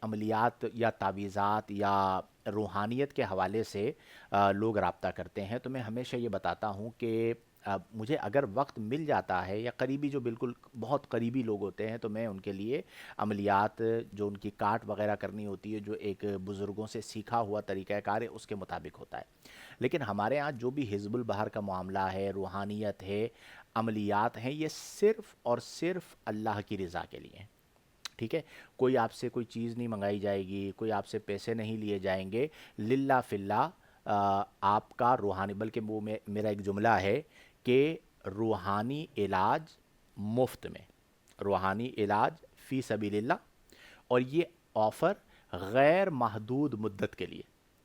عملیات یا تعویذات یا روحانیت کے حوالے سے لوگ رابطہ کرتے ہیں، تو میں ہمیشہ یہ بتاتا ہوں کہ مجھے اگر وقت مل جاتا ہے یا قریبی جو بالکل بہت قریبی لوگ ہوتے ہیں تو میں ان کے لیے عملیات جو ان کی کاٹ وغیرہ کرنی ہوتی ہے، جو ایک بزرگوں سے سیکھا ہوا طریقہ کار ہے اس کے مطابق ہوتا ہے۔ لیکن ہمارے ہاں جو بھی حزب البحر کا معاملہ ہے، روحانیت ہے، عملیات ہیں، یہ صرف اور صرف اللہ کی رضا کے لیے ہیں۔ ٹھیک ہے، کوئی آپ سے کوئی چیز نہیں منگائی جائے گی، کوئی آپ سے پیسے نہیں لیے جائیں گے، للہ فی اللہ آپ کا روحانی، بلکہ وہ میرا ایک جملہ ہے کہ روحانی علاج مفت میں، روحانی علاج فی سبیل اللہ، اور یہ آفر غیر محدود مدت کے لیے،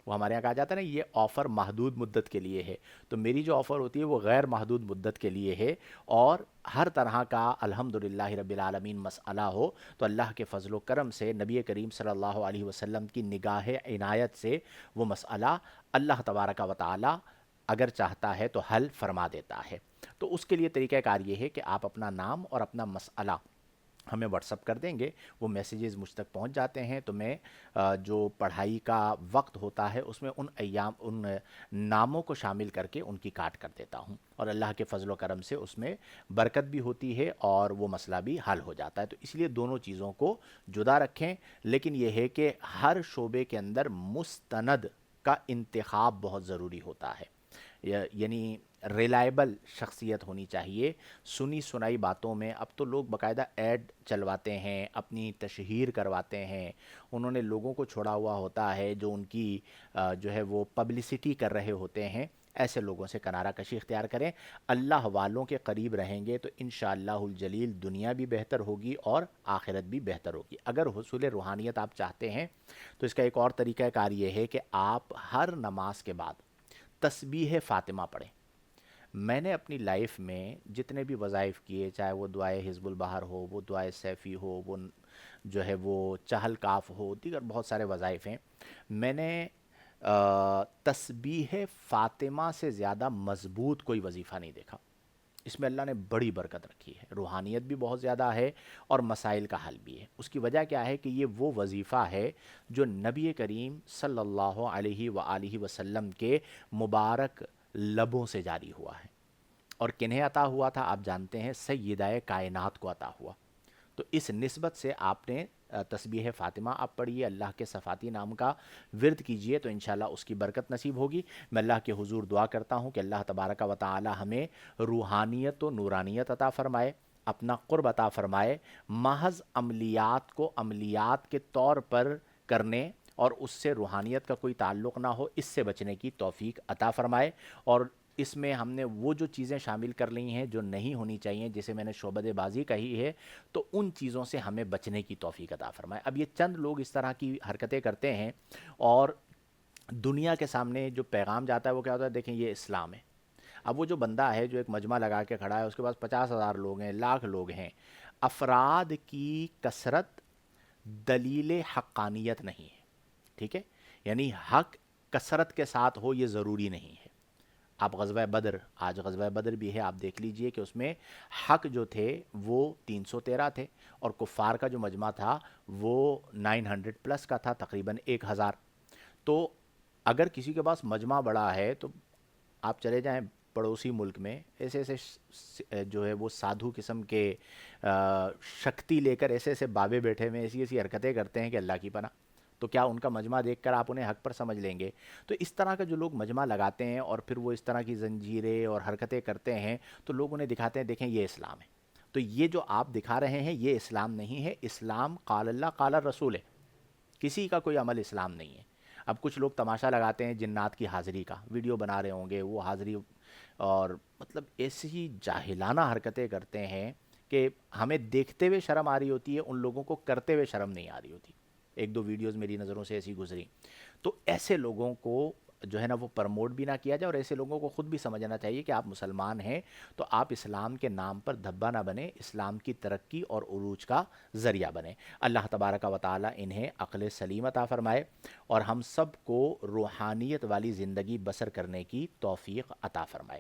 وہ ہمارے یہاں کہا جاتا ہے نا یہ آفر محدود مدت کے لیے ہے، تو میری جو آفر ہوتی ہے وہ غیر محدود مدت کے لیے ہے، اور ہر طرح کا الحمدللہ رب العالمین مسئلہ ہو تو اللہ کے فضل و کرم سے نبی کریم صلی اللہ علیہ وسلم کی نگاہ عنایت سے وہ مسئلہ اللہ تبارک و تعالی اگر چاہتا ہے تو حل فرما دیتا ہے۔ تو اس کے لیے طریقہ کار یہ ہے کہ آپ اپنا نام اور اپنا مسئلہ ہمیں واٹس اپ کر دیں گے، وہ میسیجز مجھ تک پہنچ جاتے ہیں، تو میں جو پڑھائی کا وقت ہوتا ہے اس میں ان ناموں کو شامل کر کے ان کی کاٹ کر دیتا ہوں، اور اللہ کے فضل و کرم سے اس میں برکت بھی ہوتی ہے اور وہ مسئلہ بھی حل ہو جاتا ہے۔ تو اس لیے دونوں چیزوں کو جدا رکھیں، لیکن یہ ہے کہ ہر شعبے کے اندر مستند کا انتخاب بہت ضروری ہوتا ہے، یعنی ریلائبل شخصیت ہونی چاہیے۔ سنی سنائی باتوں میں اب تو لوگ باقاعدہ ایڈ چلواتے ہیں، اپنی تشہیر کرواتے ہیں، انہوں نے لوگوں کو چھوڑا ہوا ہوتا ہے جو ان کی جو ہے وہ پبلسٹی کر رہے ہوتے ہیں۔ ایسے لوگوں سے کنارہ کشی اختیار کریں، اللہ والوں کے قریب رہیں گے تو انشاءاللہ الجلیل دنیا بھی بہتر ہوگی اور آخرت بھی بہتر ہوگی۔ اگر حصول روحانیت آپ چاہتے ہیں تو اس کا ایک اور طریقہ کار یہ ہے کہ آپ ہر نماز کے بعد تسبیح فاطمہ پڑھیں۔ میں نے اپنی لائف میں جتنے بھی وظائف کیے، چاہے وہ دعائے حزب البحر ہو، وہ دعائے سیفی ہو، وہ جو ہے وہ چہل کاف ہو، دیگر بہت سارے وظائف ہیں، میں نے تسبیح فاطمہ سے زیادہ مضبوط کوئی وظیفہ نہیں دیکھا۔ اس میں اللہ نے بڑی برکت رکھی ہے، روحانیت بھی بہت زیادہ ہے اور مسائل کا حل بھی ہے۔ اس کی وجہ کیا ہے کہ یہ وہ وظیفہ ہے جو نبی کریم صلی اللہ علیہ وآلہ وسلم کے مبارک لبوں سے جاری ہوا ہے، اور کنہیں عطا ہوا تھا آپ جانتے ہیں، سیدہ کائنات کو عطا ہوا۔ تو اس نسبت سے آپ نے تسبیح فاطمہ آپ پڑھیے، اللہ کے صفاتی نام کا ورد کیجئے تو انشاءاللہ اس کی برکت نصیب ہوگی۔ میں اللہ کے حضور دعا کرتا ہوں کہ اللہ تبارک و تعالی ہمیں روحانیت و نورانیت عطا فرمائے، اپنا قرب عطا فرمائے، محض عملیات کو عملیات کے طور پر کرنے اور اس سے روحانیت کا کوئی تعلق نہ ہو، اس سے بچنے کی توفیق عطا فرمائے، اور اس میں ہم نے وہ جو چیزیں شامل کر لی ہیں جو نہیں ہونی چاہیے، جسے میں نے شعبد بازی کہی ہے، تو ان چیزوں سے ہمیں بچنے کی توفیق عطا فرمائے۔ اب یہ چند لوگ اس طرح کی حرکتیں کرتے ہیں اور دنیا کے سامنے جو پیغام جاتا ہے وہ کیا ہوتا ہے، دیکھیں یہ اسلام ہے۔ اب وہ جو بندہ ہے جو ایک مجمع لگا کے کھڑا ہے، اس کے پاس 50,000 لوگ ہیں، لاکھ لوگ ہیں، افراد کی کثرت دلیل حقانیت نہیں ہے، ٹھیک ہے؟ یعنی حق کثرت کے ساتھ ہو یہ ضروری نہیں ہے۔ آپ غزوہ بدر، آج غزوہ بدر بھی ہے، آپ دیکھ لیجئے کہ اس میں حق جو تھے وہ 313 تھے، اور کفار کا جو مجمع تھا وہ 900 پلس کا تھا، تقریباً 1000۔ تو اگر کسی کے پاس مجمع بڑا ہے تو آپ چلے جائیں پڑوسی ملک میں، ایسے ایسے جو ہے وہ سادھو قسم کے شکتی لے کر ایسے ایسے بابے بیٹھے ہوئے ایسی ایسی حرکتیں کرتے ہیں کہ اللہ کی پناہ، تو کیا ان کا مجمع دیکھ کر آپ انہیں حق پر سمجھ لیں گے؟ تو اس طرح کا جو لوگ مجمع لگاتے ہیں اور پھر وہ اس طرح کی زنجیریں اور حرکتیں کرتے ہیں تو لوگ انہیں دکھاتے ہیں دیکھیں یہ اسلام ہے۔ تو یہ جو آپ دکھا رہے ہیں یہ اسلام نہیں ہے، اسلام قال اللہ قال الرسول ہے، کسی کا کوئی عمل اسلام نہیں ہے۔ اب کچھ لوگ تماشا لگاتے ہیں جنات کی حاضری کا، ویڈیو بنا رہے ہوں گے وہ حاضری، اور مطلب ایسی ہی جاہلانہ حرکتیں کرتے ہیں کہ ہمیں دیکھتے ہوئے شرم آ رہی ہوتی ہے، ان لوگوں کو کرتے ہوئے شرم نہیں آ رہی ہوتی۔ ایک دو ویڈیوز میری نظروں سے ایسی گزری، تو ایسے لوگوں کو جو ہے نا وہ پرموٹ بھی نہ کیا جائے، اور ایسے لوگوں کو خود بھی سمجھنا چاہیے کہ آپ مسلمان ہیں تو آپ اسلام کے نام پر دھبا نہ بنیں، اسلام کی ترقی اور عروج کا ذریعہ بنیں۔ اللہ تبارک و تعالی انہیں عقل سلیم عطا فرمائے اور ہم سب کو روحانیت والی زندگی بسر کرنے کی توفیق عطا فرمائے۔